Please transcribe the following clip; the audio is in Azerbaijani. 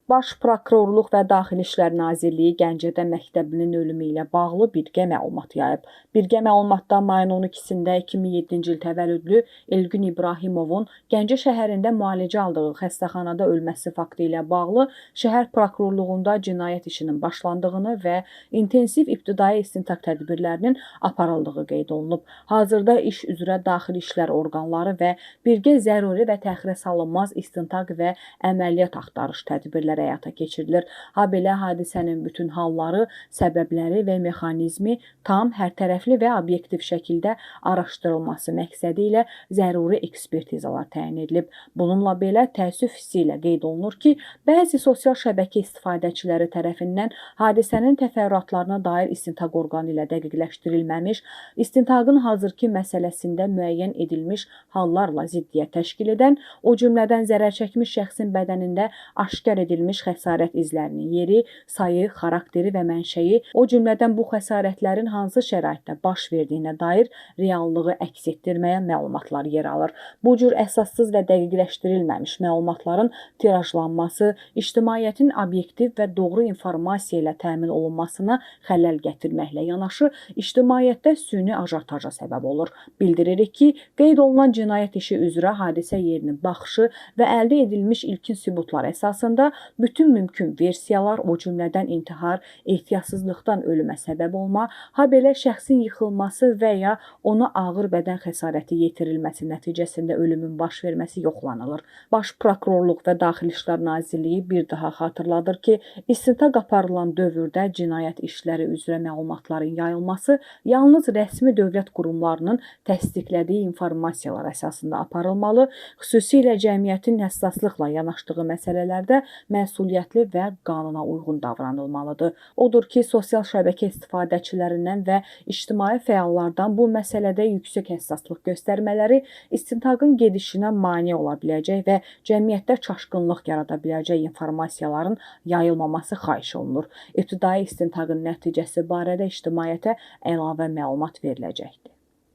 Baş Prokurorluq və Daxili İşlər Nazirliyi Gəncədə məktəblinin ölümü ilə bağlı birgə məlumat yayıb. Birgə məlumatda mayın 12-də 2007-ci il təvəllüdlü Elgün İbrahimovun Gəncə şəhərində müalicə aldığı xəstəxanada ölməsi faktı ilə bağlı şəhər prokurorluğunda cinayət işinin başlandığını və intensiv ibtidai istintaq tədbirlərinin aparıldığı qeyd olunub. Hazırda iş üzrə daxili işlər orqanları və birgə zəruri və təxirə salınmaz istintaq və əməliyyat axtarış tədbirləri həyata keçirilir. Habelə hadisənin bütün halları, səbəbləri və mexanizmi tam, hərtərəfli və obyektiv şəkildə araşdırılması məqsədi ilə zəruri ekspertizalar təyin edilib. Bununla belə təəssüf hissi ilə qeyd olunur ki, bəzi sosial şəbəkə istifadəçiləri tərəfindən hadisənin təfərrüatlarına dair istintaq orqanı ilə dəqiqləşdirilməmiş, istintaqın hazırki məsələsində müəyyən edilmiş hallarla ziddiyyət təşkil edən, o cümlədən zərər çəkmiş şəxsin bədənində aşkar edilmiş xəsarət izlərinin yeri, sayı, xarakteri və mənşəyi, o cümlədən bu xəsarətlərin hansı şəraitdə baş verdiyinə dair reallığı əks etdirməyə məlumatlar yer alır. Bu cür əsassız və dəqiqləşdirilməmiş məlumatların tirajlanması, ictimaiyyətin obyektiv və doğru informasiya ilə təmin olunmasına xələl gətirməklə yanaşı, ictimaiyyətdə süni ajantaja səbəb olur. Bildiririk ki, qeyd olunan cinayət işi üzrə hadisə yerinin baxışı və əldə edilmiş ilkin sübutlar əsasında bütün mümkün versiyalar, o cümlədən intihar, ehtiyatsızlıqdan ölümə səbəb olma, habelə şəxsin yıxılması və ya ona ağır bədən xəsarəti yetirilməsi nəticəsində ölümün baş verməsi yoxlanılır. Baş Prokurorluq və Daxili İşlər Nazirliyi bir daha xatırladır ki, istintaq aparılan dövrdə cinayət işləri üzrə məlumatların yayılması yalnız rəsmi dövlət qurumlarının təsdiqlədiyi informasiyalar əsasında aparılmalı, xüsusilə cəmiyyətin həssaslıqla yanaşdığı məsələlərdə məsuliyyətli və qanuna uyğun davranılmalıdır. Odur ki, sosial şəbəkə istifadəçilərindən və ictimai fəallardan bu məsələdə yüksək həssaslıq göstərmələri istintaqın gedişinə mane ola biləcək və cəmiyyətdə çaşqınlıq yarada biləcək informasiyaların yayılmaması xahiş olunur. İbtidai istintaqın nəticəsi barədə ictimaiyyətə əlavə məlumat veriləcəkdir.